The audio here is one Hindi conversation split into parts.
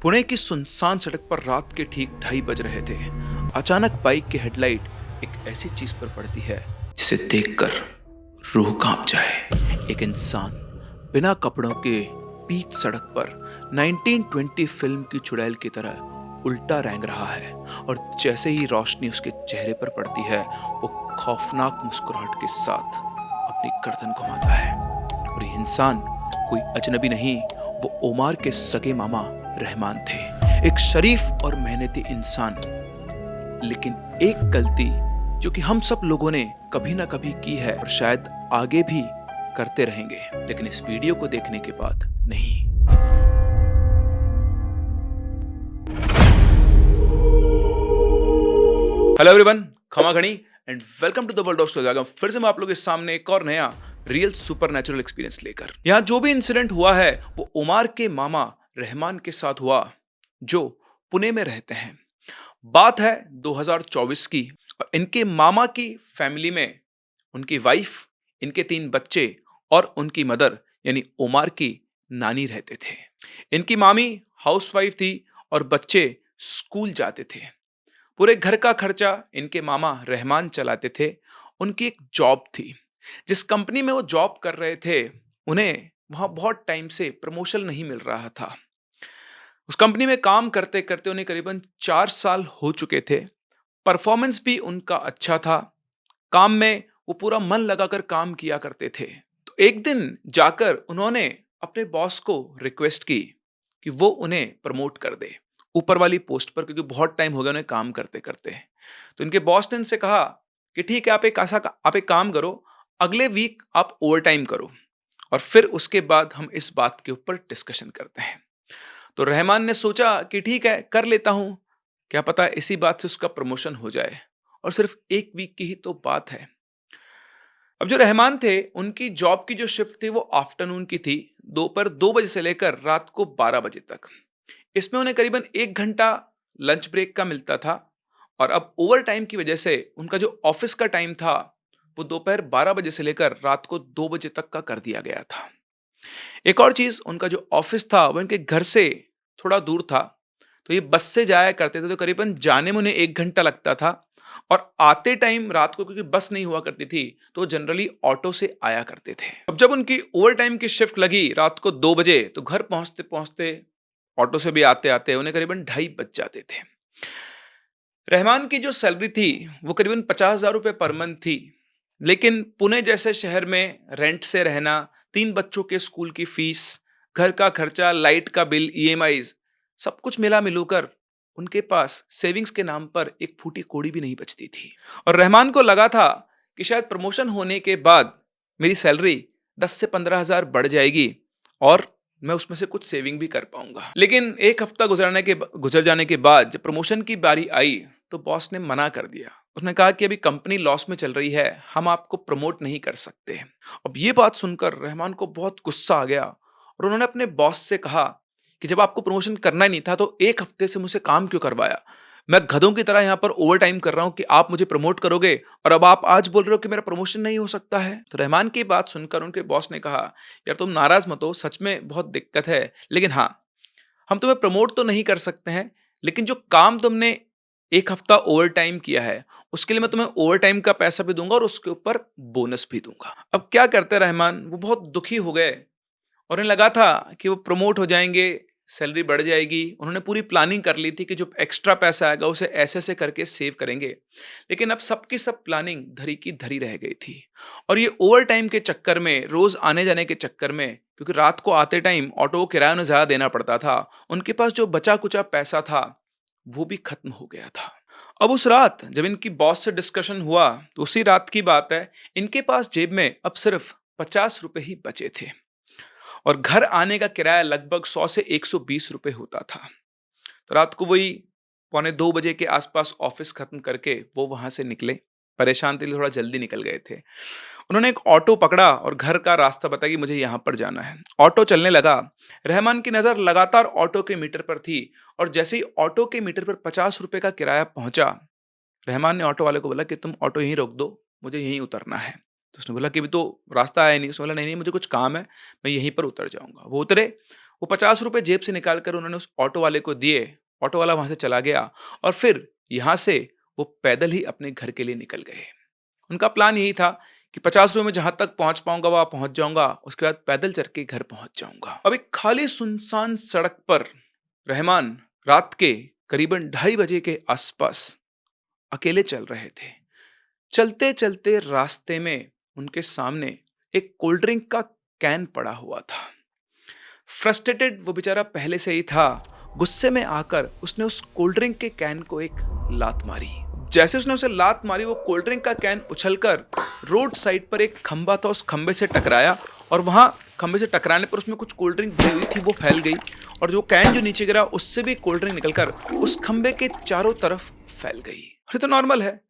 पुणे की सुनसान सड़क पर रात के ठीक 2:30 बज रहे थे। अचानक बाइक की हेडलाइट एक ऐसी चीज पर पड़ती है जिसे देखकर रूह कांप जाए। एक इंसान बिना कपड़ों के बीच सड़क पर 1920 फिल्म की चुड़ैल की तरह उल्टा रेंग रहा है, और जैसे ही रोशनी उसके चेहरे पर पड़ती है वो खौफनाक मुस्कुराहट के साथ अपनी गर्दन घुमाता है। और ये इंसान कोई अजनबी नहीं, वो ओमार के सगे मामा रहमान थे। एक शरीफ और मेहनती इंसान, लेकिन एक गलती जो कि हम सब लोगों ने कभी ना कभी की है और शायद आगे भी करते रहेंगे, लेकिन इस वीडियो को देखने के बाद नहीं। हेलो एवरीवन, खमा घड़ी and welcome to the world of सोजागम। फिर से मैं आप लोगों के सामने एक और नया रियल सुपरनैचुरल एक्सपीरियंस लेकर। यहाँ जो भी इंसिडेंट हुआ है वो उमार के मामा रहमान के साथ हुआ, जो पुणे में रहते हैं। बात है 2024 की, और इनके मामा की फैमिली में उनकी वाइफ, इनके 3 बच्चे और उनकी मदर यानी उमार की नानी रहते थे। इनकी मामी हाउसवाइफ थी और बच्चे स्कूल जाते थे। पूरे घर का खर्चा इनके मामा रहमान चलाते थे। उनकी एक जॉब थी। जिस कंपनी में वो जॉब कर रहे थे, उन्हें वहां बहुत टाइम से प्रमोशन नहीं मिल रहा था। उस कंपनी में काम करते करते उन्हें करीबन 4 साल हो चुके थे। परफॉर्मेंस भी उनका अच्छा था। काम में वो पूरा मन लगाकर काम किया करते थे। तो एक दिन जाकर उन्होंने अपने बॉस को रिक्वेस्ट की कि वो उन्हें प्रमोट कर दे ऊपर वाली पोस्ट पर, क्योंकि बहुत टाइम हो गया उन्हें काम करते करते। तो इनके बॉस ने इनसे कहा कि ठीक है, आप एक काम करो, अगले वीक आप ओवर टाइम करो और फिर उसके बाद हम इस बात के ऊपर डिस्कशन करते हैं। तो रहमान ने सोचा कि ठीक है, कर लेता हूं, क्या पता इसी बात से उसका प्रमोशन हो जाए, और सिर्फ एक वीक की ही तो बात है। अब जो रहमान थे, उनकी जॉब की जो शिफ्ट थी वो आफ्टरनून की थी, दोपहर 2 बजे से लेकर रात को 12 बजे तक। इसमें उन्हें करीबन 1 घंटा लंच ब्रेक का मिलता था, और अब ओवर टाइम की वजह से उनका जो ऑफिस का टाइम था वो दोपहर 12 बजे से लेकर रात को 2 बजे तक का कर दिया गया था। एक और चीज, उनका जो ऑफिस था वो इनके घर से थोड़ा दूर था। तो ये बस से जाया करते थे, तो करीबन जाने में उन्हें 1 घंटा लगता था, और आते टाइम रात को क्योंकि बस नहीं हुआ करती थी तो जनरली ऑटो से आया करते थे। अब जब उनकी ओवर टाइम की शिफ्ट लगी रात को 2 बजे, तो घर पहुंचते पहुंचते, ऑटो से भी आते आते उन्हें करीबन 2:30 बज जाते थे। रहमान की जो सैलरी थी वो करीबन 50,000 रुपये पर मंथ थी, लेकिन पुणे जैसे शहर में रेंट से रहना, 3 बच्चों के स्कूल की फीस, घर का खर्चा, लाइट का बिल, ईएमआईज, सब कुछ मिला मिलूकर उनके पास सेविंग्स के नाम पर एक फूटी कोड़ी भी नहीं बचती थी। और रहमान को लगा था कि शायद प्रमोशन होने के बाद मेरी सैलरी 10 से 15 हजार बढ़ जाएगी और मैं उसमें से कुछ सेविंग भी कर पाऊंगा। लेकिन एक हफ्ता गुजर जाने के बाद जब प्रमोशन की बारी आई तो बॉस ने मना कर दिया। उसने कहा कि अभी कंपनी लॉस में चल रही है, हम आपको प्रमोट नहीं कर सकते। अब ये बात सुनकर रहमान को बहुत गुस्सा आ गया, और उन्होंने अपने बॉस से कहा कि जब आपको प्रमोशन करना ही नहीं था तो 1 हफ्ते से मुझसे काम क्यों करवाया? मैं गधों की तरह यहाँ पर ओवर टाइम कर रहा हूँ कि आप मुझे प्रमोट करोगे, और अब आप आज बोल रहे हो कि मेरा प्रमोशन नहीं हो सकता है। तो रहमान की बात सुनकर उनके बॉस ने कहा, यार तुम नाराज मत हो, सच में बहुत दिक्कत है, लेकिन हाँ, हम तुम्हें प्रमोट तो नहीं कर सकते हैं, लेकिन जो काम तुमने 1 हफ्ता ओवर टाइम किया है उसके लिए मैं तुम्हें ओवर टाइम का पैसा भी दूंगा और उसके ऊपर बोनस भी दूंगा। अब क्या करते रहमान, वो बहुत दुखी हो गए, और उन्हें लगा था कि वो प्रमोट हो जाएंगे, सैलरी बढ़ जाएगी। उन्होंने पूरी प्लानिंग कर ली थी कि जो एक्स्ट्रा पैसा आएगा उसे ऐसे ऐसे करके सेव करेंगे। लेकिन अब सबकी सब प्लानिंग धरी की धरी रह गई थी, और ये ओवर टाइम के चक्कर में, रोज आने जाने के चक्कर में, क्योंकि रात को आते टाइम ऑटो को किराया उन्हें ज्यादा देना पड़ता था, उनके पास जो बचा कुचा पैसा था वो भी खत्म हो गया था। अब उस रात जब इनकी बॉस से डिस्कशन हुआ तो उसी रात की बात है, इनके पास जेब में अब सिर्फ 50 रुपए ही बचे थे, और घर आने का किराया लगभग 100 से 120 रुपए होता था। तो रात को वही 1:45 के आसपास ऑफिस खत्म करके वो वहां से निकले। परेशान थे, थोड़ा जल्दी निकल गए थे। उन्होंने एक ऑटो पकड़ा और घर का रास्ता बताया कि मुझे यहाँ पर जाना है। ऑटो चलने लगा। रहमान की नजर लगातार ऑटो के मीटर पर थी, और जैसे ही ऑटो के मीटर पर 50 रुपए का किराया पहुंचा, रहमान ने ऑटो वाले को बोला कि तुम ऑटो यहीं रोक दो, मुझे यहीं उतरना है। तो उसने बोला कि अभी तो रास्ता आया नहीं। उसने बोला नहीं नहीं, मुझे कुछ काम है, मैं यहीं पर उतर जाऊंगा। वो उतरे, वो 50 रुपए जेब से निकाल कर उन्होंने उस ऑटो वाले को दिए। ऑटो वाला वहां से चला गया और फिर यहां से वो पैदल ही अपने घर के लिए निकल गए। उनका प्लान यही था कि 50 रुपए में जहां तक पहुंच पाऊंगा वहां पहुंच जाऊंगा, उसके बाद पैदल चल के घर पहुंच जाऊंगा। अब एक खाली सुनसान सड़क पर रहमान रात के करीबन 2:30 बजे के आसपास अकेले चल रहे थे। चलते चलते रास्ते में उनके सामने एक कोल्ड ड्रिंक का कैन पड़ा हुआ था। फ्रस्ट्रेटेड वो बेचारा पहले से ही था। गुस्से में आकर उसने उस कोल्ड ड्रिंक के कैन को एक लात मारी। जैसे उसने उसे लात मारी, वो कोल्ड ड्रिंक का कैन उछलकर रोड साइड पर एक खंबा था, उस खंबे से टकराया और वहां खंबे से टकराने पर उसमें कुछ कोल्ड ड्रिंक भरी हुई थी, वो फैल गई और जो कैन जो नीचे गिरा उससे भी कोल्ड ड्रिंक निकलकर उस खंबे के चारों तरफ फैल गई। अरे तो नॉर्मल है,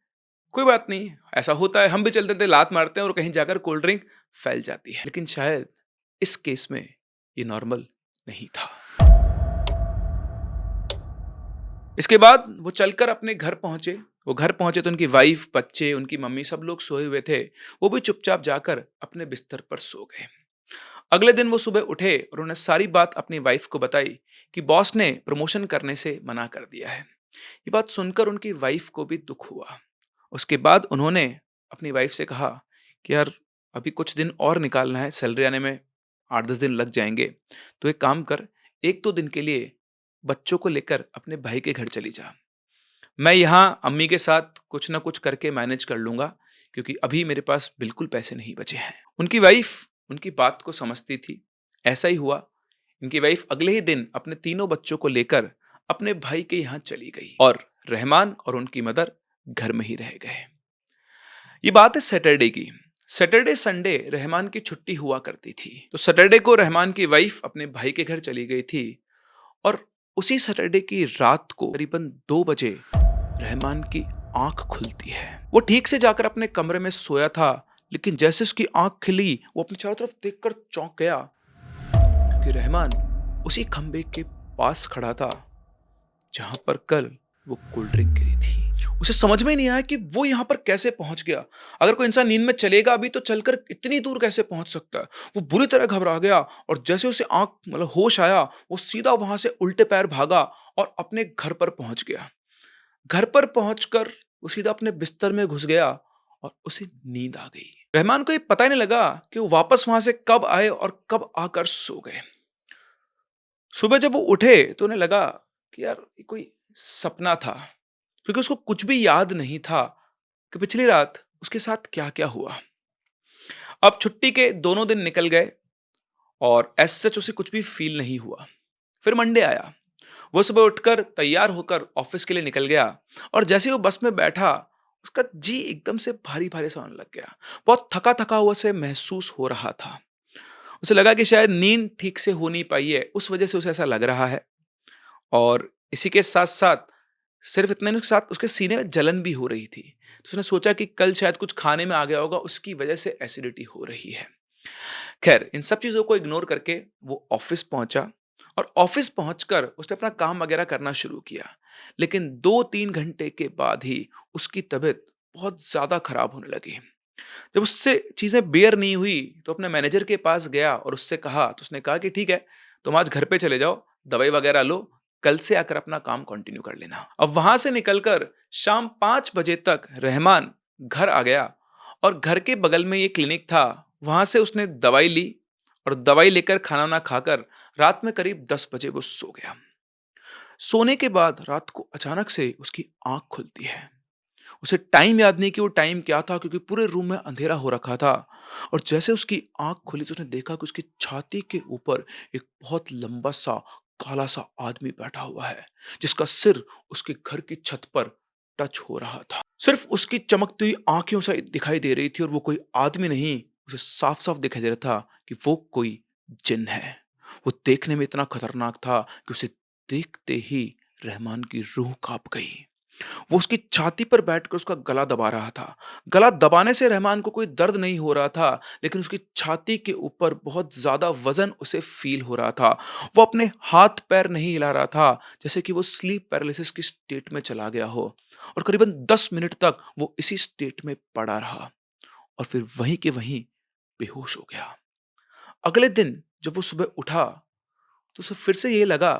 कोई बात नहीं, ऐसा होता है, हम भी चलते थे लात मारते हैं और कहीं जाकर कोल्ड ड्रिंक फैल जाती है। लेकिन शायद इस केस में ये नॉर्मल नहीं था। इसके बाद वो चलकर अपने घर पहुंचे। वो घर पहुंचे तो उनकी वाइफ, बच्चे, उनकी मम्मी सब लोग सोए हुए थे। वो भी चुपचाप जाकर अपने बिस्तर पर सो गए। अगले दिन वो सुबह उठे और उन्हें सारी बात अपनी वाइफ को बताई कि बॉस ने प्रमोशन करने से मना कर दिया है। ये बात सुनकर उनकी वाइफ को भी दुख हुआ। उसके बाद उन्होंने अपनी वाइफ से कहा कि यार अभी कुछ दिन और निकालना है, सैलरी आने में 8-10 दिन लग जाएंगे, तो एक काम कर, 1-2 दिन के लिए बच्चों को लेकर अपने भाई के घर चली जा। मैं यहाँ अम्मी के साथ कुछ ना कुछ करके मैनेज कर लूंगा, क्योंकि अभी मेरे पास बिल्कुल पैसे नहीं बचे हैं। उनकी वाइफ उनकी बात को समझती थी। ऐसा ही हुआ। इनकी वाइफ अगले ही दिन अपने तीनों बच्चों को लेकर अपने भाई के यहाँ चली गई और रहमान और उनकी मदर घर में ही रह गए। ये बात है सैटरडे की। सैटरडे संडे रहमान की छुट्टी हुआ करती थी, तो सैटरडे को रहमान की वाइफ अपने भाई के घर चली गई थी और उसी सैटरडे की रात को करीबन 2 बजे रहमान की आंख खुलती है। वो ठीक से जाकर अपने कमरे में सोया था, लेकिन जैसे उसकी आंख खिली वो अपनी चारों तरफ देखकर चौंक गया, क्योंकि रहमान उसी खंबे के पास खड़ा था जहां पर कल वो कोल्ड ड्रिंक गिरी थी। उसे समझ में ही नहीं आया कि वो यहां पर कैसे पहुंच गया। अगर कोई इंसान नींद में चलेगा अभी तो चलकर इतनी दूर कैसे पहुंच सकता है। वो बुरी तरह घबरा गया और जैसे उसे आंख मतलब होश आया, वो सीधा वहां से उल्टे पैर भागा और अपने घर पर पहुंच गया। घर पर पहुंचकर वो सीधा अपने बिस्तर में घुस गया और उसे नींद आ गई। रहमान को ये पता ही नहीं लगा कि वो वापस वहां से कब आए और कब आकर सो गए। सुबह जब वो उठे तो उन्हें लगा कि यार ये कोई सपना था, क्योंकि उसको कुछ भी याद नहीं था कि पिछली रात उसके साथ क्या-क्या हुआ। अब छुट्टी के दोनों दिन निकल गए और एज़ सच उसे कुछ भी फ़ील नहीं हुआ। फिर मंडे आया। वो सुबह उठकर तैयार होकर ऑफ़िस के लिए निकल गया और जैसे ही वो बस में बैठा, उसका जी एकदम से भारी-भारी सा होने लग गया। बहुत थका-थका हुआ से महसूस हो रहा था। उसे लगा कि शायद नींद ठीक से हो नहीं पाई है, उस वजह से उसे ऐसा लग रहा है। और इसी के साथ-साथ सिर्फ इतना नहीं, उसके साथ उसके सीने में जलन भी हो रही थी। तो उसने सोचा कि कल शायद कुछ खाने में आ गया होगा, उसकी वजह से एसिडिटी हो रही है। खैर इन सब चीज़ों को इग्नोर करके वो ऑफ़िस पहुँचा और ऑफ़िस पहुँचकर उसने अपना काम वगैरह करना शुरू किया। लेकिन 2-3 घंटे के बाद ही उसकी तबीयत बहुत ज़्यादा खराब होने लगी। जब उससे चीज़ें बेयर नहीं हुई तो अपने मैनेजर के पास गया और उससे कहा, तो उसने कहा कि ठीक है, तुम आज घर पे चले जाओ, दवाई वगैरह लो, कल से आकर अपना काम कंटिन्यू कर लेना। अब वहां से निकलकर शाम 5 बजे तक रहमान घर आ गया और घर के बगल में ये क्लिनिक था, वहां से उसने दवाई ली और दवाई लेकर खाना ना खाकर रात में करीब 10 बजे वो सो गया। सोने के बाद रात को अचानक से उसकी आंख खुलती है। उसे टाइम याद नहीं कि वो टाइम क्या था, क्योंकि पूरे रूम में अंधेरा हो रखा था। और जैसे उसकी आंख खुली तो उसने देखा कि उसकी छाती के ऊपर एक बहुत लंबा सा काला सा आदमी बैठा हुआ है, जिसका सिर उसके घर की छत पर टच हो रहा था। सिर्फ उसकी चमकती हुई आंखें उसे दिखाई दे रही थी और वो कोई आदमी नहीं, उसे साफ साफ दिखाई दे रहा था कि वो कोई जिन है। वो देखने में इतना खतरनाक था कि उसे देखते ही रहमान की रूह कांप गई। वो उसकी छाती पर बैठकर उसका गला दबा रहा था। गला दबाने से रहमान को कोई दर्द नहीं हो रहा था, लेकिन उसकी छाती के ऊपर बहुत ज़्यादा वज़न उसे फ़ील हो रहा था। वो अपने हाथ-पैर नहीं हिला रहा था, जैसे कि वो स्लीप पैरालिसिस की स्टेट में चला गया हो। और करीबन 10 मिनट तक वो इसी स्टेट में पड़ा रहा और फिर वहीं के वहीं बेहोश हो गया। अगले दिन जब वो सुबह उठा, तो उसे फिर से ये लगा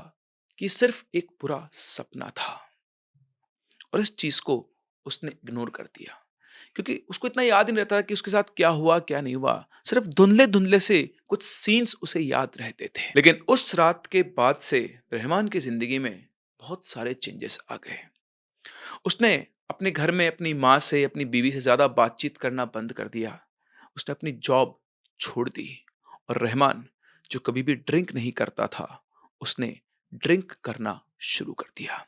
कि सिर्फ एक बुरा सपना था और इस चीज को उसने इग्नोर कर दिया, क्योंकि उसको इतना याद ही नहीं रहता कि उसके साथ क्या हुआ क्या नहीं हुआ। सिर्फ धुंधले धुंधले से कुछ सीन्स उसे याद रहते थे। लेकिन उस रात के बाद से रहमान की जिंदगी में बहुत सारे चेंजेस आ गए। उसने अपने घर में अपनी माँ से, अपनी बीवी से ज्यादा बातचीत करना बंद कर दिया। उसने अपनी जॉब छोड़ दी और रहमान, जो कभी भी ड्रिंक नहीं करता था, उसने ड्रिंक करना शुरू कर दिया।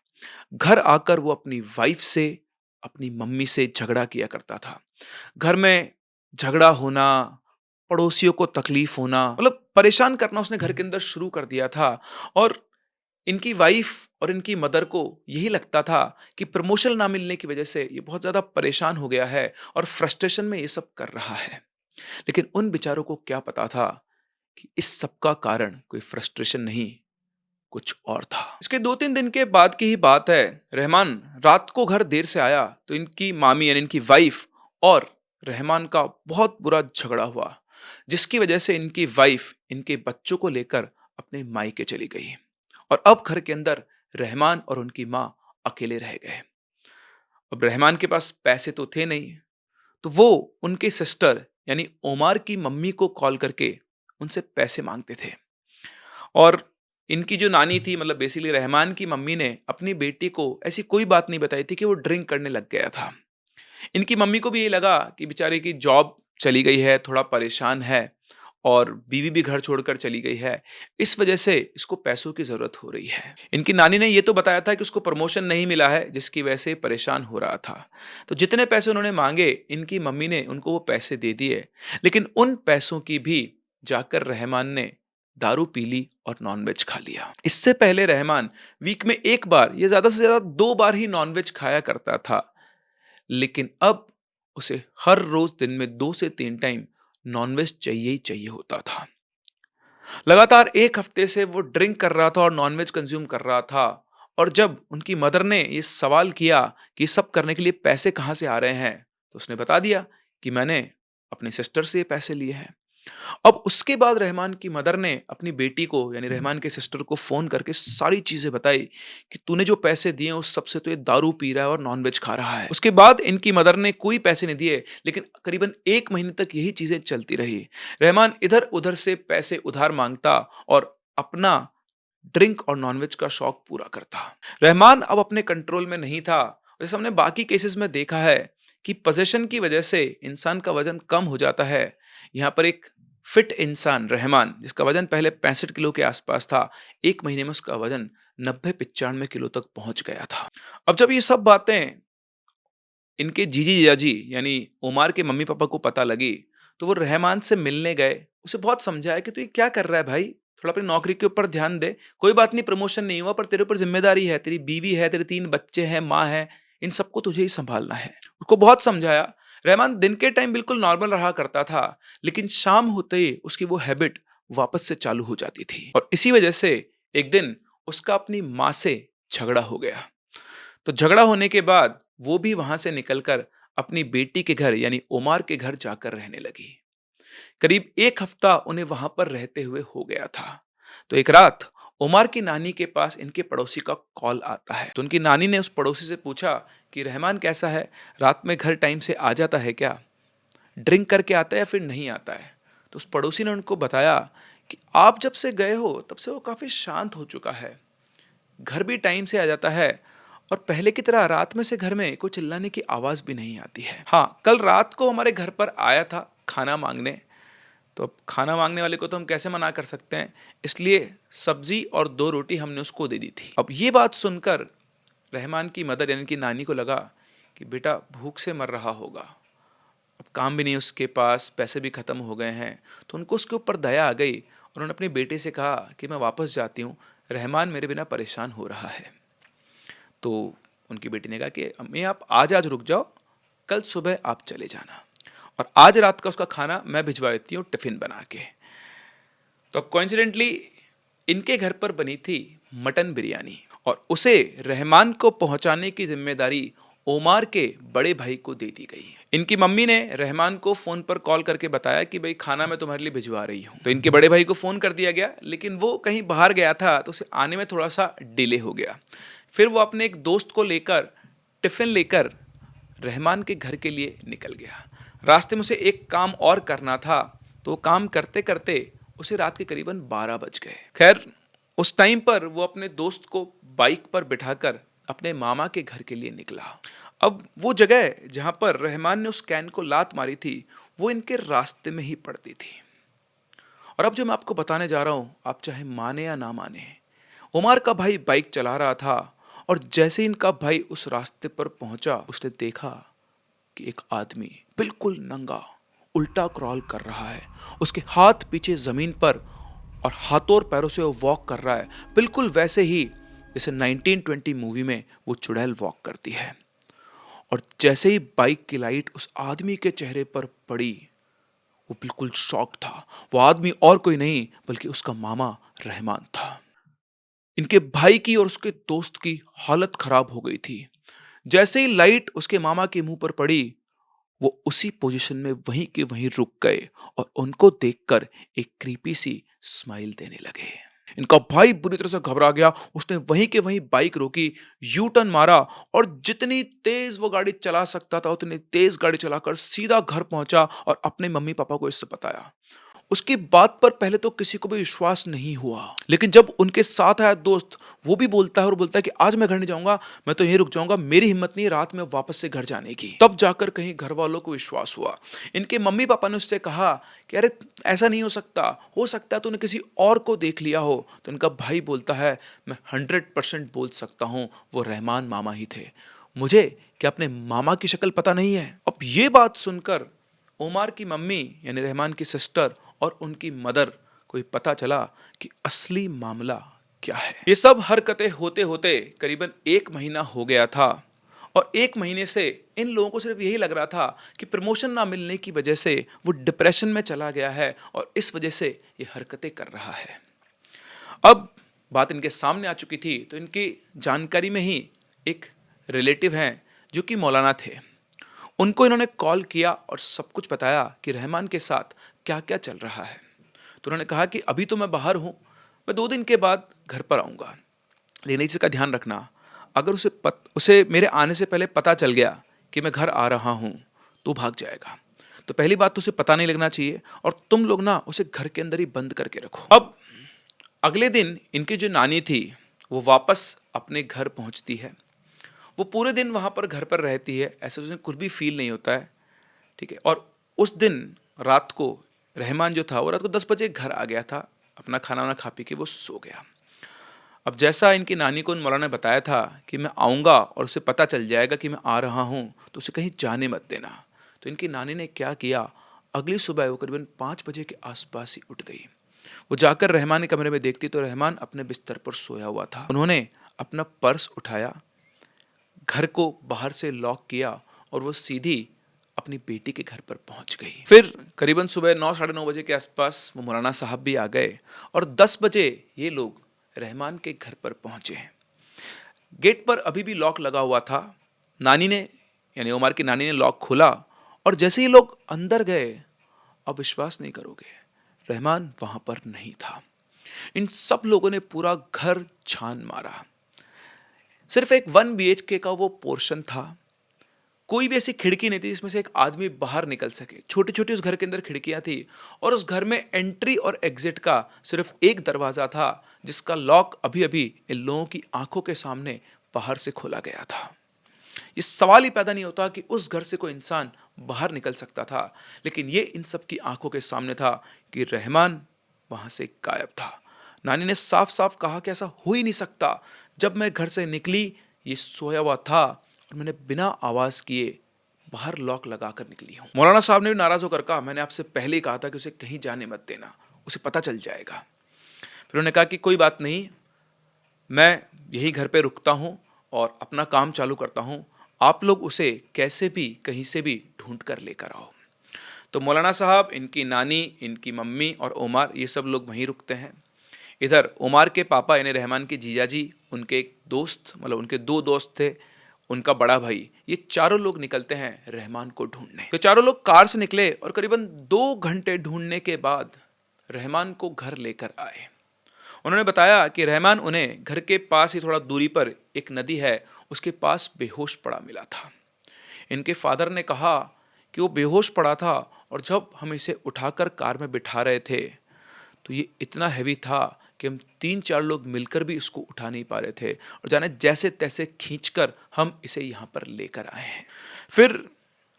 घर आकर वो अपनी वाइफ से, अपनी मम्मी से झगड़ा किया करता था। घर में झगड़ा होना, पड़ोसियों को तकलीफ होना, मतलब परेशान करना उसने घर के अंदर शुरू कर दिया था। और इनकी वाइफ और इनकी मदर को यही लगता था कि प्रमोशन ना मिलने की वजह से ये बहुत ज्यादा परेशान हो गया है और फ्रस्ट्रेशन में ये सब कर रहा है। लेकिन उन बेचारों को क्या पता था कि इस सब का कारण कोई फ्रस्ट्रेशन नहीं, कुछ और था। इसके 2-3 दिन के बाद की ही बात है। रहमान रात को घर देर से आया तो इनकी मामी यानी इनकी वाइफ और रहमान का बहुत बुरा झगड़ा हुआ, जिसकी वजह से इनकी वाइफ इनके बच्चों को लेकर अपने मायके चली गई और अब घर के अंदर रहमान और उनकी माँ अकेले रह गए। अब रहमान के पास पैसे तो थे नहीं, तो वो उनके सिस्टर यानी ओमार की मम्मी को कॉल करके उनसे पैसे मांगते थे। और इनकी जो नानी थी, मतलब बेसिकली रहमान की मम्मी ने अपनी बेटी को ऐसी कोई बात नहीं बताई थी कि वो ड्रिंक करने लग गया था। इनकी मम्मी को भी ये लगा कि बेचारे की जॉब चली गई है, थोड़ा परेशान है और बीवी भी घर छोड़कर चली गई है। इस वजह से इसको पैसों की ज़रूरत हो रही है। इनकी नानी ने ये तो बताया था कि उसको प्रमोशन नहीं मिला है, जिसकी वजह से परेशान हो रहा था। तो जितने पैसे उन्होंने माँगे, इनकी मम्मी ने उनको वो पैसे दे दिए। लेकिन उन पैसों की भी जाकर रहमान ने दारू पी ली और नॉनवेज खा लिया। इससे पहले रहमान वीक में 1 बार या ज़्यादा से ज़्यादा 2 बार ही नॉनवेज खाया करता था। लेकिन अब उसे हर रोज दिन में 2 से 3 टाइम नॉनवेज चाहिए ही चाहिए होता था। लगातार 1 हफ्ते से वो ड्रिंक कर रहा था और नॉनवेज कंज्यूम कर रहा था। और जब उनकी मदर ने ये सवाल किया कि सब करने के लिए पैसे कहाँ से आ रहे हैं, तो उसने बता दिया कि मैंने अपने सिस्टर से ये पैसे लिए हैं। अब उसके बाद रहमान की मदर ने अपनी बेटी को यानी रहमान के सिस्टर को फोन करके सारी चीजें बताई कि तूने जो पैसे दिए उस सबसे तो ये दारू पी रहा है और नॉनवेज खा रहा है। उसके बाद इनकी मदर ने कोई पैसे नहीं दिए, लेकिन करीबन 1 महीने तक यही चीजें चलती रही। रहमान इधर उधर से पैसे उधार मांगता और अपना ड्रिंक और नॉनवेज का शौक पूरा करता। रहमान अब अपने कंट्रोल में नहीं था। जैसे हमने बाकी केसेस में देखा है कि पोजेशन की वजह से इंसान का वजन कम हो जाता है, यहाँ पर एक फिट इंसान रहमान, जिसका वजन पहले 65 किलो के आसपास था, 1 महीने में उसका वजन 90-95 किलो तक पहुंच गया था। अब जब ये सब बातें इनके जीजी जीजाजी यानी उमार के मम्मी पापा को पता लगी, तो वो रहमान से मिलने गए। उसे बहुत समझाया कि तू ये क्या कर रहा है भाई, थोड़ा अपनी नौकरी के ऊपर ध्यान दे। कोई बात नहीं, प्रमोशन नहीं हुआ, पर तेरे ऊपर जिम्मेदारी है, तेरी बीवी है, तेरे 3 बच्चे हैं, माँ है, इन सबको तुझे ही संभालना है। उसको बहुत समझाया। रहमान दिन के टाइम बिल्कुल नॉर्मल रहा करता था, लेकिन शाम होते ही उसकी वो हैबिट वापस से चालू हो जाती थी। और इसी वजह से एक दिन उसका अपनी माँ से झगड़ा हो गया। तो झगड़ा होने के बाद वो भी वहां से निकलकर अपनी बेटी के घर यानी ओमार के घर जाकर रहने लगी। करीब 1 हफ्ता उन्हें वहां पर रहते हुए हो गया था। तो एक रात ओमार की नानी के पास इनके पड़ोसी का कॉल आता है। तो उनकी नानी ने उस पड़ोसी से पूछा कि रहमान कैसा है, रात में घर टाइम से आ जाता है क्या, ड्रिंक करके आता है या फिर नहीं आता है। तो उस पड़ोसी ने उनको बताया कि आप जब से गए हो तब से वो काफी शांत हो चुका है, घर भी टाइम से आ जाता है और पहले की तरह रात में से घर में कोई चिल्लाने की आवाज भी नहीं आती है। हाँ, कल रात को हमारे घर पर आया था खाना मांगने, तो अब खाना मांगने वाले को तो हम कैसे मना कर सकते हैं, इसलिए सब्जी और 2 रोटी हमने उसको दे दी थी। अब ये बात सुनकर रहमान की मदर यानी कि नानी को लगा कि बेटा भूख से मर रहा होगा, अब काम भी नहीं उसके पास, पैसे भी खत्म हो गए हैं। तो उनको उसके ऊपर दया आ गई और उन्होंने अपने बेटे से कहा कि मैं वापस जाती हूँ, रहमान मेरे बिना परेशान हो रहा है। तो उनकी बेटी ने कहा कि अम्मी आप आज रुक जाओ, कल सुबह आप चले जाना और आज रात का उसका खाना मैं भिजवा देती हूँ टिफिन बना के। तो अब कोइंसिडेंटली इनके घर पर बनी थी मटन बिरयानी और उसे रहमान को पहुंचाने की जिम्मेदारी ओमार के बड़े भाई को दे दी गई। इनकी मम्मी ने रहमान को फोन पर कॉल करके बताया कि भाई खाना मैं तुम्हारे लिए भिजवा रही हूँ। तो इनके बड़े भाई को फोन कर दिया गया, लेकिन वो कहीं बाहर गया था तो उसे आने में थोड़ा सा डिले हो गया। फिर वो अपने एक दोस्त को लेकर टिफिन लेकर रहमान के घर के लिए निकल गया। रास्ते में उसे एक काम और करना था, तो काम करते करते उसे रात के करीबन 12 बज गए। खैर, उस टाइम पर वो अपने दोस्त को बाइक पर बिठाकर अपने मामा के घर के लिए निकला। अब वो जगह जहां पर रहमान ने उस कैन को लात मारी थी, वो इनके रास्ते में ही पड़ती थी। और अब जो मैं आपको बताने जा रहा हूं, आप चाहे माने या ना माने, उमर का भाई बाइक चला रहा था और जैसे इनका भाई उस रास्ते पर पहुंचा, उसने देखा कि एक आदमी बिल्कुल नंगा उल्टा क्रॉल कर रहा है। उसके हाथ पीछे जमीन पर और हाथों और पैरों से वो वॉक कर रहा है, बिल्कुल वैसे ही जैसे 1920 मूवी में वो चुड़ैल वॉक करती है। और जैसे ही बाइक की लाइट उस आदमी के चेहरे पर पड़ी, वो बिल्कुल शॉक था। वो आदमी और कोई नहीं बल्कि उसका मामा रहमान था। इनके भाई की और उसके दोस्त की हालत खराब हो गई थी। जैसे ही लाइट उसके मामा के मुंह पर पड़ी, वो उसी पोजीशन में वहीं के वहीं रुक गए और उनको देखकर एक क्रीपी सी स्माइल देने लगे। इनका भाई बुरी तरह से घबरा गया। उसने वहीं के वहीं बाइक रोकी, यू टर्न मारा और जितनी तेज वो गाड़ी चला सकता था उतनी तेज गाड़ी चलाकर सीधा घर पहुंचा और अपने मम्मी पापा को इससे बताया। उसकी बात पर पहले तो किसी को भी विश्वास नहीं हुआ, लेकिन जब उनके साथ आया दोस्त, वो भी बोलता है और बोलता है कि आज मैं घर नहीं जाऊंगा, मैं तो यहीं रुक जाऊंगा, मेरी हिम्मत नहीं है रात में वापस से घर जाने की। तब जाकर कहीं घर वालों को विश्वास हुआ। इनके मम्मी पापा ने उससे कहा कि अरे ऐसा नहीं हो सकता है तूने किसी और को देख लिया हो। तो इनका भाई बोलता है, मैं 100% बोल सकता हूँ वो रहमान मामा ही थे। मुझे क्या अपने मामा की शक्ल पता नहीं है? अब ये बात सुनकर उमर की मम्मी यानी रहमान की सिस्टर और उनकी मदर को ये पता चला कि असली मामला क्या है। ये सब हरकतें होते होते करीबन 1 महीना हो गया था और 1 महीने से इन लोगों को सिर्फ यही लग रहा था कि प्रमोशन ना मिलने की वजह से वो डिप्रेशन में चला गया है और इस वजह से ये हरकतें कर रहा है। अब बात इनके सामने आ चुकी थी तो इनकी जानकारी में ही एक रिलेटिव हैं जो कि मौलाना थे। उनको इन्होंने कॉल किया और सब कुछ बताया कि रहमान के साथ क्या क्या चल रहा है। तो उन्होंने कहा कि अभी तो मैं बाहर हूँ, मैं 2 दिन के बाद घर पर आऊँगा, लेकिन इस चीज़ का ध्यान रखना, अगर उसे मेरे आने से पहले पता चल गया कि मैं घर आ रहा हूँ तो भाग जाएगा। तो पहली बात तो उसे पता नहीं लगना चाहिए और तुम लोग ना उसे घर के अंदर ही बंद करके रखो। अब अगले दिन इनकी जो नानी थी वो वापस अपने घर पहुंचती है। वो पूरे दिन वहां पर घर पर रहती है, ऐसा उसे कुछ भी फील नहीं होता है। ठीक है। और उस दिन रात को रहमान जो था वो रात को 10 बजे घर आ गया था। अपना खाना वाना खा पी के वो सो गया। अब जैसा इनकी नानी को उन मौलाना ने बताया था कि मैं आऊँगा और उसे पता चल जाएगा कि मैं आ रहा हूँ तो उसे कहीं जाने मत देना। तो इनकी नानी ने क्या किया, अगली सुबह वो करीबन 5 बजे के आसपास ही उठ गई। वो जाकर रहमान के कमरे में देखती तो रहमान अपने बिस्तर पर सोया हुआ था। उन्होंने अपना पर्स उठाया, घर को बाहर से लॉक किया और वो सीधी अपनी बेटी के घर पर पहुंच गई। फिर करीबन सुबह 9 साढ़े 9 बजे के आसपास वो मौलाना साहब भी आ गए और 10 बजे ये लोग रहमान के घर पर पहुंचे। गेट पर अभी भी लॉक लगा हुआ था। नानी ने यानी उमर की नानी ने लॉक खोला और जैसे ही लोग अंदर गए, अब विश्वास नहीं करोगे, रहमान वहां पर नहीं था। इन सब लोगों ने पूरा घर छान मारा। सिर्फ एक 1 BHK का वो पोर्शन था। कोई भी ऐसी खिड़की नहीं थी जिसमें से एक आदमी बाहर निकल सके। छोटी छोटी उस घर के अंदर खिड़कियां थी और उस घर में एंट्री और एग्जिट का सिर्फ एक दरवाजा था जिसका लॉक अभी अभी इन लोगों की आंखों के सामने बाहर से खोला गया था। ये सवाल ही पैदा नहीं होता कि उस घर से कोई इंसान बाहर निकल सकता था, लेकिन ये इन सब की आंखों के सामने था कि रहमान वहां से गायब था। नानी ने साफ साफ कहा कि ऐसा हो ही नहीं सकता। जब मैं घर से निकली ये सोया हुआ था और मैंने बिना आवाज किए बाहर लॉक लगाकर निकली हूं। मौलाना साहब ने भी नाराज होकर कहा, मैंने आपसे पहले ही कहा था कि उसे कहीं जाने मत देना, उसे पता चल जाएगा। फिर उन्होंने कहा कि कोई बात नहीं, मैं यही घर पे रुकता हूं और अपना काम चालू करता हूं, आप लोग उसे कैसे भी कहीं से भी ढूंढ कर लेकर आओ। तो मौलाना साहब, इनकी नानी, इनकी मम्मी और उमर ये सब लोग वहीं रुकते हैं। इधर उमर के पापा यानी रहमान के जीजा जी, उनके एक दोस्त मतलब उनके 2 दोस्त थे, उनका बड़ा भाई, ये चारों लोग निकलते हैं रहमान को ढूंढने। तो चारों लोग कार से निकले और करीबन 2 घंटे ढूंढने के बाद रहमान को घर लेकर आए। उन्होंने बताया कि रहमान उन्हें घर के पास ही थोड़ा दूरी पर एक नदी है, उसके पास बेहोश पड़ा मिला था। इनके फादर ने कहा कि वो बेहोश पड़ा था और जब हम इसे उठाकर कार में बिठा रहे थे तो ये इतना हैवी था कि हम 3-4 लोग मिलकर भी इसको उठा नहीं पा रहे थे और जाने जैसे तैसे खींचकर हम इसे यहाँ पर लेकर आए हैं। फिर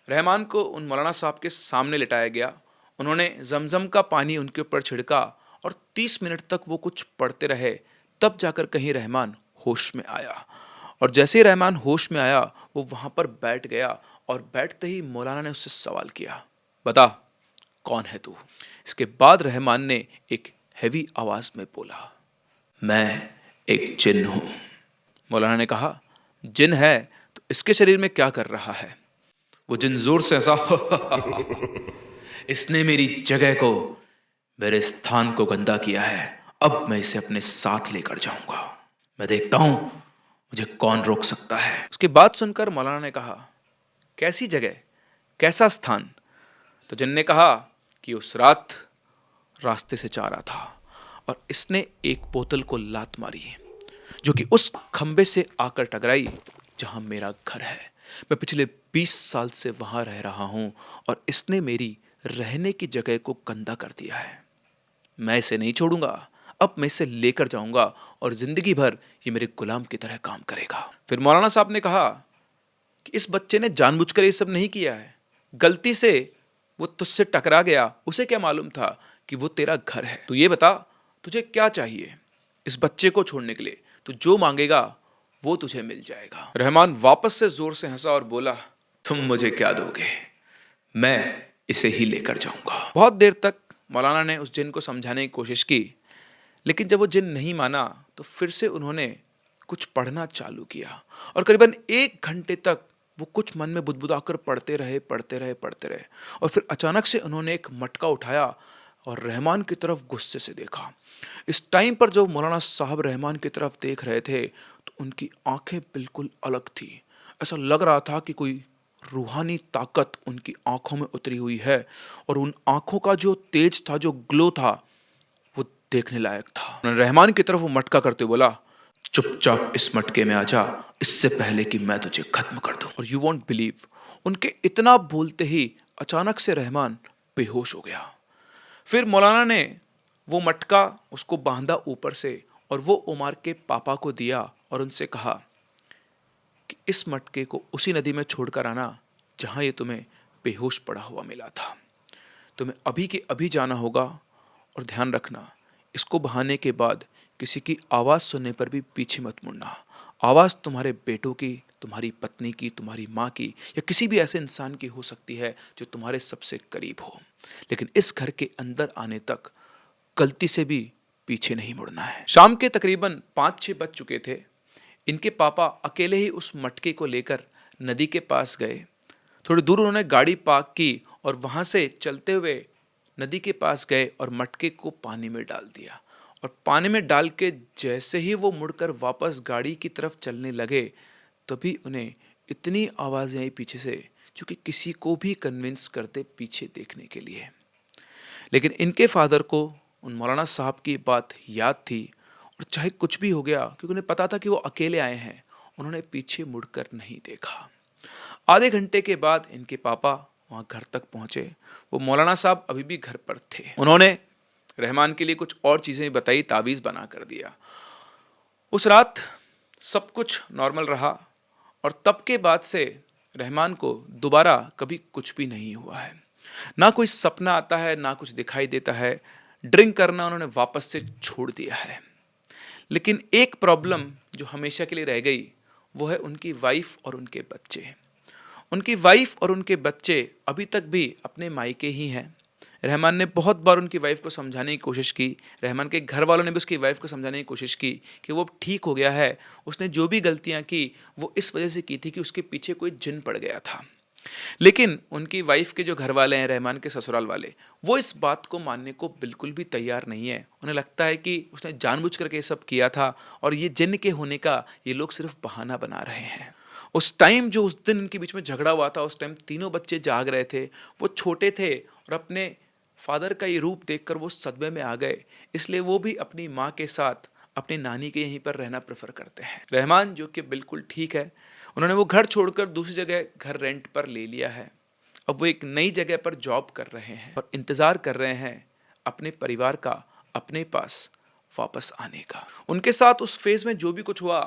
रहमान को उन मौलाना साहब के सामने लिटाया गया। उन्होंने जमजम का पानी उनके ऊपर छिड़का और 30 मिनट तक वो कुछ पढ़ते रहे। तब जाकर कहीं रहमान होश में आया और जैसे ही रहमान होश में आया वो वहां पर बैठ गया और बैठते ही मौलाना ने उससे सवाल किया, बता कौन है तू? इसके बाद रहमान ने एक हैवी आवाज में बोला, मैं एक जिन हूं। मौलाना ने कहा, जिन है तो इसके शरीर में क्या कर रहा है? वो जिन जोर से हंसा, इसने मेरी जगह को, मेरे स्थान को गंदा किया है। अब मैं इसे अपने साथ लेकर जाऊंगा। मैं देखता हूं मुझे कौन रोक सकता है। उसकी बात सुनकर मौलाना ने कहा, कैसी जगह, कैसा स्थान? तो जिन ने कहा कि उस रात रास्ते से जा रहा था और इसने एक बोतल को लात मारी जो कि उस खंबे से आकर टकराई जहां मेरा घर है। मैं पिछले 20 साल से वहां रह रहा हूं और इसने मेरी रहने की जगह को गंदा कर दिया है। मैं इसे नहीं छोड़ूंगा। अब मैं इसे लेकर जाऊंगा और जिंदगी भर ये मेरे गुलाम की तरह काम करेगा। फिर मौलाना साहब ने कहा कि इस बच्चे ने जानबूझकर ये सब नहीं किया है, गलती से वो तुझसे टकरा गया। उसे क्या मालूम था कि वो तेरा घर है। तू ये बता तुझे क्या चाहिए इस बच्चे को छोड़ने के लिए? तू जो मांगेगा वो तुझे मिल जाएगा। रहमान वापस से जोर से हंसा और बोला, तुम मुझे क्या दोगे? मैं इसे ही लेकर जाऊंगा। बहुत देर तक मौलाना ने उस जिन को समझाने की कोशिश की, लेकिन जब वो जिन नहीं माना तो फिर से उन्होंने कुछ पढ़ना चालू किया और करीबन 1 घंटे तक वो कुछ मन में बुदबुदाकर पढ़ते रहे और फिर अचानक से उन्होंने एक मटका उठाया और रहमान की तरफ गुस्से से देखा। इस टाइम पर जब मौलाना साहब रहमान की तरफ देख रहे थे तो उनकी आंखें बिल्कुल अलग थी। ऐसा लग रहा था कि कोई रूहानी ताकत उनकी आंखों में उतरी हुई है और उन आंखों का जो तेज था, जो ग्लो था, वो देखने लायक था। उन्होंने रहमान की तरफ वो मटका करते बोला, चुपचाप इस मटके में आ जा, इससे पहले कि मैं तुझे खत्म कर दूं। और यू वॉन्ट बिलीव, उनके इतना बोलते ही अचानक से रहमान बेहोश हो गया। फिर मौलाना ने वो मटका उसको बांधा ऊपर से और वो उमर के पापा को दिया और उनसे कहा कि इस मटके को उसी नदी में छोड़कर आना जहां ये तुम्हें बेहोश पड़ा हुआ मिला था। तुम्हें अभी के अभी जाना होगा और ध्यान रखना, इसको बहाने के बाद किसी की आवाज़ सुनने पर भी पीछे मत मुड़ना। आवाज़ तुम्हारे बेटों की, तुम्हारी पत्नी की, तुम्हारी माँ की या किसी भी ऐसे इंसान की हो सकती है जो तुम्हारे सबसे करीब हो, लेकिन इस घर के अंदर आने तक गलती से भी पीछे नहीं मुड़ना है। शाम के तकरीबन 5-6 बज चुके थे। इनके पापा अकेले ही उस मटके को लेकर नदी के पास गए। थोड़ी दूर उन्होंने गाड़ी पार्क की और वहां से चलते हुए नदी के पास गए और मटके को पानी में डाल दिया और पानी में डाल के जैसे ही वो मुड़कर वापस गाड़ी की तरफ चलने लगे तभी उन्हें इतनी आवाज़ें आई पीछे से जो कि किसी को भी कन्विंस करते पीछे देखने के लिए। लेकिन इनके फादर को उन मौलाना साहब की बात याद थी और चाहे कुछ भी हो गया, क्योंकि उन्हें पता था कि वो अकेले आए हैं, उन्होंने पीछे मुड़कर नहीं देखा। आधे घंटे के बाद इनके पापा वहाँ घर तक पहुँचे। वो मौलाना साहब अभी भी घर पर थे। उन्होंने रहमान के लिए कुछ और चीज़ें बताई, तावीज़ बना कर दिया। उस रात सब कुछ नॉर्मल रहा और तब के बाद से रहमान को दोबारा कभी कुछ भी नहीं हुआ है। ना कोई सपना आता है, ना कुछ दिखाई देता है। ड्रिंक करना उन्होंने वापस से छोड़ दिया है। लेकिन एक प्रॉब्लम जो हमेशा के लिए रह गई वो है उनकी वाइफ और उनके बच्चे। उनकी वाइफ और उनके बच्चे अभी तक भी अपने मायके ही हैं। रहमान ने बहुत बार उनकी वाइफ को समझाने की कोशिश की, रहमान के घर वालों ने भी उसकी वाइफ को समझाने की कोशिश की कि वो ठीक हो गया है, उसने जो भी गलतियां की वो इस वजह से की थी कि उसके पीछे कोई जिन पड़ गया था। लेकिन उनकी वाइफ के जो घर वाले हैं, रहमान के ससुराल वाले, वो इस बात को मानने को बिल्कुल भी तैयार नहीं है। उन्हें लगता है कि उसने जानबूझ करके ये सब किया था और ये जिन के होने का ये लोग सिर्फ बहाना बना रहे हैं। उस टाइम जो उस दिन इनके बीच में झगड़ा हुआ था, उस टाइम तीनों बच्चे जाग रहे थे, वो छोटे थे और अपने फादर का ये रूप देखकर वो सदमे में आ गए, इसलिए वो भी अपनी माँ के साथ अपनी नानी के यहीं पर रहना प्रेफर करते हैं। रहमान जो कि बिल्कुल ठीक है, उन्होंने वो घर छोड़कर दूसरी जगह घर रेंट पर ले लिया है। अब वो एक नई जगह पर जॉब कर रहे हैं और इंतज़ार कर रहे हैं अपने परिवार का अपने पास वापस आने का। उनके साथ उस फेज़ में जो भी कुछ हुआ,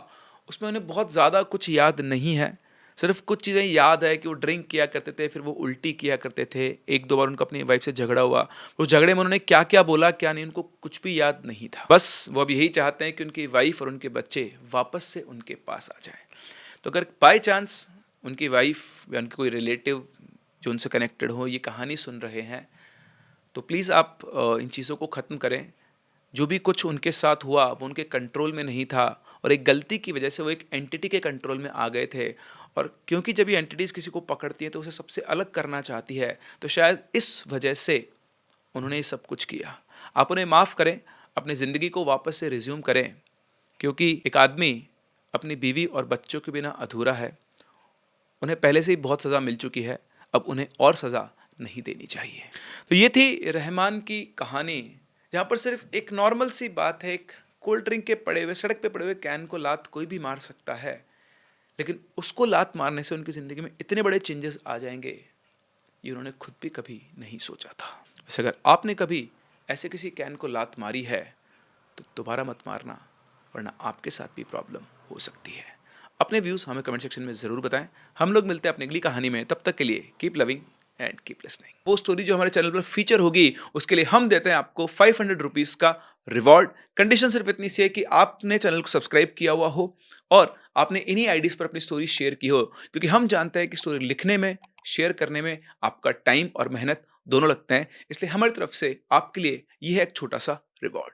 उसमें उन्हें बहुत ज़्यादा कुछ याद नहीं है। सिर्फ़ कुछ चीज़ें याद है कि वो ड्रिंक किया करते थे, फिर वो उल्टी किया करते थे। 1-2 बार उनका अपनी वाइफ़ से झगड़ा हुआ। उस झगड़े में उन्होंने क्या-क्या बोला, क्या नहीं, उनको कुछ भी याद नहीं था। बस वो अब यही चाहते हैं कि उनकी वाइफ़ और उनके बच्चे वापस से उनके पास आ जाएँ। तो अगर बाय चांस उनकी वाइफ़ या उनके कोई रिलेटिव जो उनसे कनेक्टेड हो, ये कहानी सुन रहे हैं, तो प्लीज़ आप इन चीज़ों को ख़त्म करें। जो भी कुछ उनके साथ हुआ वो उनके कंट्रोल में नहीं था और एक गलती की वजह से वो एक एंटिटी के कंट्रोल में आ गए थे। और क्योंकि जब ये एंटिटीज़ किसी को पकड़ती हैं तो उसे सबसे अलग करना चाहती है, तो शायद इस वजह से उन्होंने ये सब कुछ किया। आप उन्हें माफ़ करें, अपनी ज़िंदगी को वापस से रिज़्यूम करें, क्योंकि एक आदमी अपनी बीवी और बच्चों के बिना अधूरा है। उन्हें पहले से ही बहुत सज़ा मिल चुकी है, अब उन्हें और सज़ा नहीं देनी चाहिए। तो ये थी रहमान की कहानी, जहाँ पर सिर्फ़ एक नॉर्मल सी बात है, एक कोल्ड ड्रिंक के पड़े हुए, सड़क पे पड़े हुए कैन को लात कोई भी मार सकता है, लेकिन उसको लात मारने से उनकी ज़िंदगी में इतने बड़े चेंजेस आ जाएँगे, ये उन्होंने खुद भी कभी नहीं सोचा था। वैसे अगर आपने कभी ऐसे किसी कैन को लात मारी है, तो दोबारा मत मारना, वरना आपके साथ भी प्रॉब्लम हो सकती है। अपने व्यूज़ हमें कमेंट सेक्शन में ज़रूर बताएं। हम लोग मिलते हैं अपनी अगली कहानी में, तब तक के लिए keep loving and keep listening. वो स्टोरी जो हमारे चैनल पर फीचर होगी, उसके लिए हम देते हैं आपको 500 रुपीज़ का रिवॉर्ड। कंडीशन सिर्फ इतनी सी है कि आपने चैनल को सब्सक्राइब किया हुआ हो और आपने इन्हीं आईडीज़ पर अपनी स्टोरी शेयर की हो, क्योंकि हम जानते हैं कि स्टोरी लिखने में, शेयर करने में आपका टाइम और मेहनत दोनों लगते हैं। इसलिए हमारी तरफ से आपके लिए ये है एक छोटा-सा रिवॉर्ड।